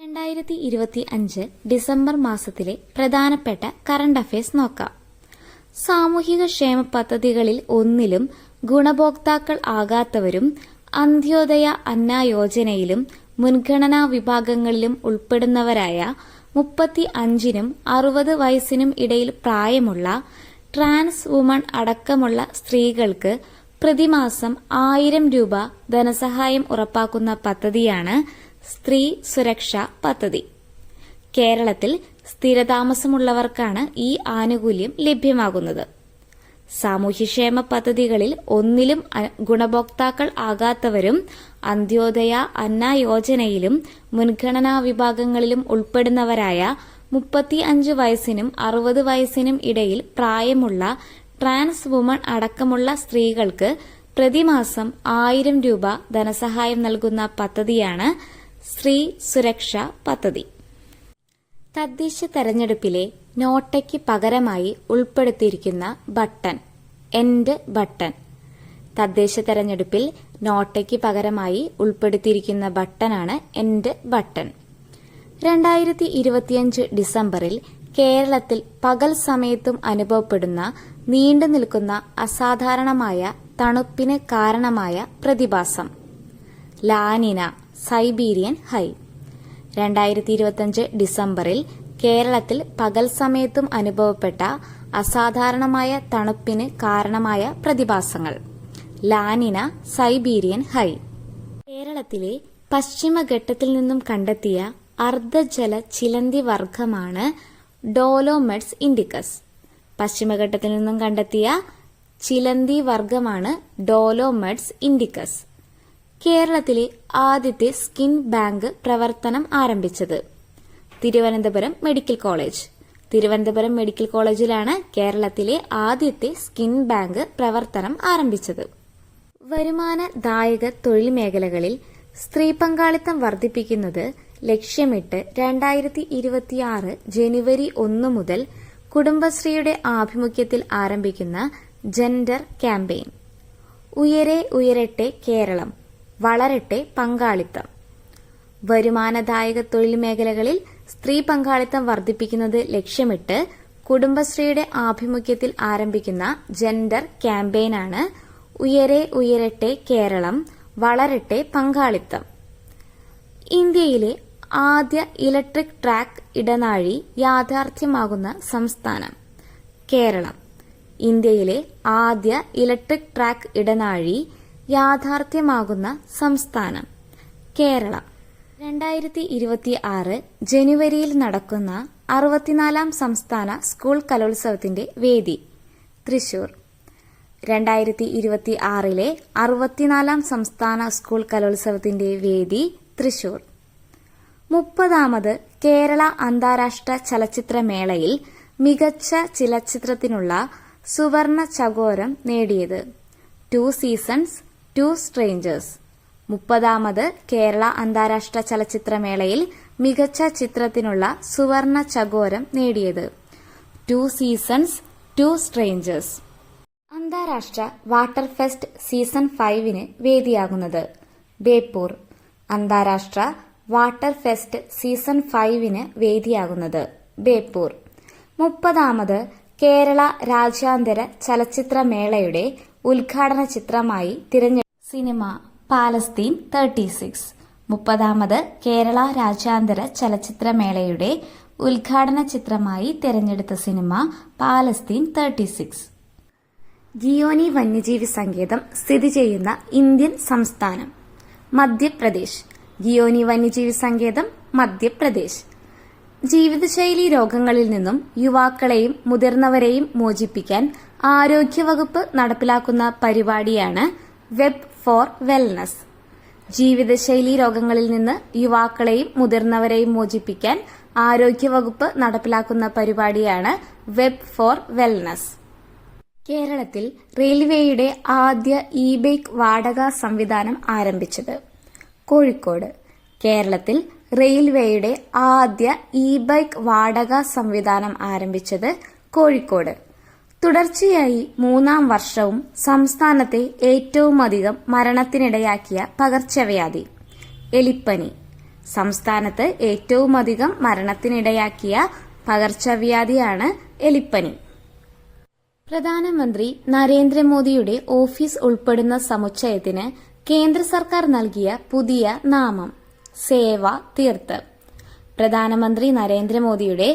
2025 December മാസത്തിലെ പ്രധാനപ്പെട്ട current affairs നോക്കാം. സാമൂഹിക ക്ഷേമ പദ്ധതികളിൽ ഒന്നിലും ഗുണഭോക്താക്കൾ ആകാത്തവരും അന്ത്യോദയ അന്ന യോജനയിലും മുൻഗണനാ വിഭാഗങ്ങളിലും ഉൾപ്പെടുന്നവരായ 35നും 60 വയസ്സിനും ഇടയിൽ പ്രായമുള്ള ട്രാൻസ് വുമൺ അടക്കമുള്ള സ്ത്രീകൾക്ക് പ്രതിമാസം 1000 രൂപ ധനസഹായം ഉറപ്പാക്കുന്ന പദ്ധതിയാണ് സ്ത്രീ സുരക്ഷാ പദ്ധതി. കേരളത്തിൽ സ്ഥിരതാമസമുള്ളവർക്കാണ് ഈ ആനുകൂല്യം ലഭ്യമാകുന്നത്. സാമൂഹ്യക്ഷേമ പദ്ധതികളിൽ ഒന്നിലും ഗുണഭോക്താക്കൾ ആകാത്തവരും അന്ത്യോദയ അന്ന യോജനയിലും മുൻഗണനാ വിഭാഗങ്ങളിലും ഉൾപ്പെടുന്നവരായ 35 വയസ്സിനും 60 വയസ്സിനും ഇടയിൽ പ്രായമുള്ള ട്രാൻസ് വുമൺ അടക്കമുള്ള സ്ത്രീകൾക്ക് പ്രതിമാസം 1000 രൂപ ധനസഹായം നൽകുന്ന പദ്ധതിയാണ് സ്ത്രീ സുരക്ഷാ പദ്ധതി. തദ്ദേശ തെരഞ്ഞെടുപ്പിലെ നോട്ടയ്ക്ക് പകരമായി ഉൾപ്പെടുത്തിയിരിക്കുന്ന ബട്ടൺ എൻഡ് ബട്ടൺ. തദ്ദേശ തെരഞ്ഞെടുപ്പിൽ നോട്ടയ്ക്ക് പകരമായി ഉൾപ്പെടുത്തിയിരിക്കുന്ന ബട്ടനാണ് എൻഡ് ബട്ടൺ. 2025 ഡിസംബറിൽ കേരളത്തിൽ പകൽ സമയത്തും അനുഭവപ്പെടുന്ന നീണ്ടു നിൽക്കുന്ന അസാധാരണമായ തണുപ്പിന് കാരണമായ പ്രതിഭാസം ലാനിന സൈബീരിയൻ ഹൈ. 2025 ഡിസംബറിൽ കേരളത്തിൽ പകൽ സമയത്തും അനുഭവപ്പെട്ട അസാധാരണമായ തണുപ്പിന് കാരണമായ പ്രതിഭാസങ്ങൾ ലാനിന സൈബീരിയൻ ഹൈ. കേരളത്തിലെ പശ്ചിമഘട്ടത്തിൽ നിന്നും കണ്ടെത്തിയ അർദ്ധജല ചിലന്തി വർഗമാണ് ഡോലോമെഡ്സ് ഇൻഡിക്കസ്. പശ്ചിമഘട്ടത്തിൽ നിന്നും കണ്ടെത്തിയ ചിലന്തി വർഗമാണ് ഡോലോമെഡ്സ് ഇൻഡിക്കസ്. കേരളത്തിലെ ആദ്യത്തെ സ്കിൻ ബാങ്ക് പ്രവർത്തനം ആരംഭിച്ചത് Thiruvananthapuram medical college. Thiruvananthapuram medical കോളേജിലാണ് കേരളത്തിലെ ആദ്യത്തെ സ്കിൻ ബാങ്ക് പ്രവർത്തനം ആരംഭിച്ചത്. വരുമാനദായക തൊഴിൽ മേഖലകളിൽ സ്ത്രീ പങ്കാളിത്തം വർദ്ധിപ്പിക്കുന്നത് ലക്ഷ്യമിട്ട് 2026 ജനുവരി 1 മുതൽ കുടുംബശ്രീയുടെ ആഭിമുഖ്യത്തിൽ ആരംഭിക്കുന്ന ജെൻഡർ ക്യാമ്പയിൻ ഉയരെ ഉയരട്ടെ കേരളം വളരട്ടെ പങ്കാളിത്തം. വരുമാനദായക തൊഴിൽ മേഖലകളിൽ സ്ത്രീ പങ്കാളിത്തം വർദ്ധിപ്പിക്കുന്നത് ലക്ഷ്യമിട്ട് കുടുംബശ്രീയുടെ ആഭിമുഖ്യത്തിൽ ആരംഭിക്കുന്ന ജെൻഡർ ക്യാമ്പയിനാണ് ഉയരെ ഉയരട്ടെ കേരളം വളരട്ടെ പങ്കാളിത്തം. ഇന്ത്യയിലെ ആദ്യ ഇലക്ട്രിക് ട്രാക്ക് ഇടനാഴി യാഥാർത്ഥ്യമാകുന്ന സംസ്ഥാനം കേരളം. ഇന്ത്യയിലെ ആദ്യ ഇലക്ട്രിക് ട്രാക്ക് ഇടനാഴി യാഥാർത്ഥ്യമാകുന്ന സംസ്ഥാനം കേരളം. 2026 ജനുവരിയിൽ നടക്കുന്ന 64ാം സംസ്ഥാന സ്കൂൾ കലോത്സവത്തിന്റെ വേദി തൃശൂർ. 2026 64ാം സംസ്ഥാന സ്കൂൾ കലോത്സവത്തിന്റെ വേദി തൃശൂർ. 30ാമത് കേരള അന്താരാഷ്ട്ര ചലച്ചിത്രമേളയിൽ മികച്ച ചലച്ചിത്രത്തിനുള്ള സുവർണ ചകോരം നേടിയത് 2 സീസൺസ് 2 സ്ട്രേഞ്ചേഴ്സ്. 30ാമത് കേരള അന്താരാഷ്ട്ര ചലച്ചിത്രമേളയിൽ മികച്ച ചിത്രത്തിനുള്ള സുവർണ ചകോരം നേടിയത് 2 സീസൺസ് 2 സ്ട്രേഞ്ചേഴ്സ്. അന്താരാഷ്ട്ര വാട്ടർ ഫെസ്റ്റ് സീസൺ 5 വേദിയാകുന്നത് ബേപ്പൂർ. അന്താരാഷ്ട്ര വാട്ടർ ഫെസ്റ്റ് സീസൺ 5 വേദിയാകുന്നത് ബേപ്പൂർ. 30ാമത് കേരള രാജ്യാന്തര ചലച്ചിത്രമേളയുടെ ഉദ്ഘാടന ചിത്രമായി തിരഞ്ഞെടുത്ത സിനിമ പാലസ്തീൻ 36. 30ാമത് കേരള രാജ്യാന്തര ചലച്ചിത്രമേളയുടെ ഉദ്ഘാടന ചിത്രമായി തിരഞ്ഞെടുത്ത സിനിമ പാലസ്തീൻ 36. ഗിയോനി വന്യജീവി സങ്കേതം സ്ഥിതി ചെയ്യുന്ന ഇന്ത്യൻ സംസ്ഥാനം മധ്യപ്രദേശ്. ഗിയോനി വന്യജീവി സങ്കേതം മധ്യപ്രദേശ്. ജീവിതശൈലി രോഗങ്ങളിൽ നിന്നും യുവാക്കളെയും മുതിർന്നവരെയും മോചിപ്പിക്കാൻ ആരോഗ്യവകുപ്പ് നടപ്പിലാക്കുന്ന പരിപാടിയാണ് വെബ് ഫോർ വെൽനസ്. ജീവിതശൈലി രോഗങ്ങളിൽ നിന്ന് യുവാക്കളെയും മുതിർന്നവരെയും മോചിപ്പിക്കാൻ ആരോഗ്യവകുപ്പ് നടപ്പിലാക്കുന്ന പരിപാടിയാണ് വെബ് ഫോർ വെൽനസ്. കേരളത്തിൽ റെയിൽവേയുടെ ആദ്യ ഇ-ബൈക്ക് വാടക സംവിധാനം ആരംഭിച്ചത് കോഴിക്കോട്. കേരളത്തിൽ റെയിൽവേയുടെ ആദ്യ ഇ-ബൈക്ക് വാടക സംവിധാനം ആരംഭിച്ചത് കോഴിക്കോട്. തുടർച്ചയായി 3ാം വർഷവും സംസ്ഥാനത്തെ ഏറ്റവുമധികം മരണത്തിനിടയാക്കിയ പകർച്ചവ്യാധി എലിപ്പനി. സംസ്ഥാനത്ത് ഏറ്റവുമധികം മരണത്തിനിടയാക്കിയ പകർച്ചവ്യാധിയാണ് എലിപ്പനി. പ്രധാനമന്ത്രി നരേന്ദ്രമോദിയുടെ ഓഫീസ് ഉൾപ്പെടുന്ന സമുച്ചയത്തിന് കേന്ദ്ര സർക്കാർ നൽകിയ പുതിയ നാമം സേവാ തീർത്ത്. പ്രധാനമന്ത്രി നരേന്ദ്രമോദിയുടെ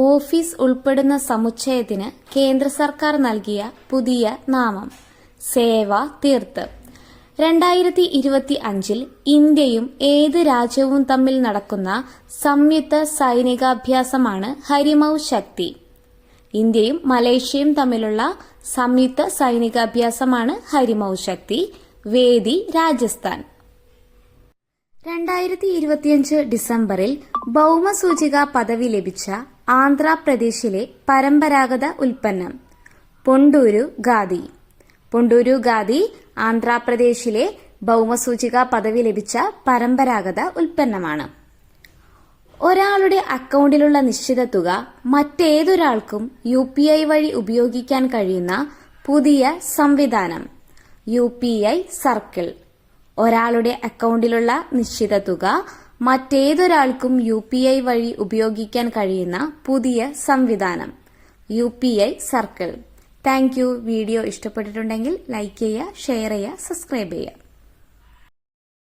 ഓഫീസ് ഉൾപ്പെടുന്ന സമുച്ചയത്തിന് കേന്ദ്ര സർക്കാർ നൽകിയ പുതിയ നാമം സേവാ തീർത്ത്. 2025 ഇന്ത്യയും ഏത് രാജ്യവും തമ്മിൽ നടക്കുന്ന സംയുക്ത സൈനികാഭ്യാസമാണ് ഹരിമൗ ശക്തി. ഇന്ത്യയും മലേഷ്യയും തമ്മിലുള്ള സംയുക്ത സൈനികാഭ്യാസമാണ് ഹരിമൗ ശക്തി. വേദി രാജസ്ഥാൻ. 2025 ഡിസംബറിൽ ഭൗമസൂചിക പദവി ലഭിച്ച ആന്ധ്രാപ്രദേശിലെ പരമ്പരാഗത ഉൽപ്പന്നം പൊണ്ടൂരു ഖാദി. പൊണ്ടൂരു ഖാദി ആന്ധ്രാപ്രദേശിലെ ഭൗമസൂചിക പദവി ലഭിച്ച പരമ്പരാഗത ഉൽപ്പന്നമാണ്. ഒരാളുടെ അക്കൗണ്ടിലുള്ള നിശ്ചിത തുക മറ്റേതൊരാൾക്കും UPI വഴി ഉപയോഗിക്കാൻ കഴിയുന്ന പുതിയ സംവിധാനം UPI സർക്കിൾ. ഒരാളുടെ അക്കൗണ്ടിലുള്ള നിശ്ചിത തുക മറ്റേതൊരാൾക്കും UPI വഴി ഉപയോഗിക്കാൻ കഴിയുന്ന പുതിയ സംവിധാനം UPI circle. Thank you. Video ഇഷ്ടപ്പെട്ടിട്ടുണ്ടെങ്കിൽ ലൈക്ക് ചെയ്യുക, ഷെയർ ചെയ്യുക, സബ്സ്ക്രൈബ് ചെയ്യുക.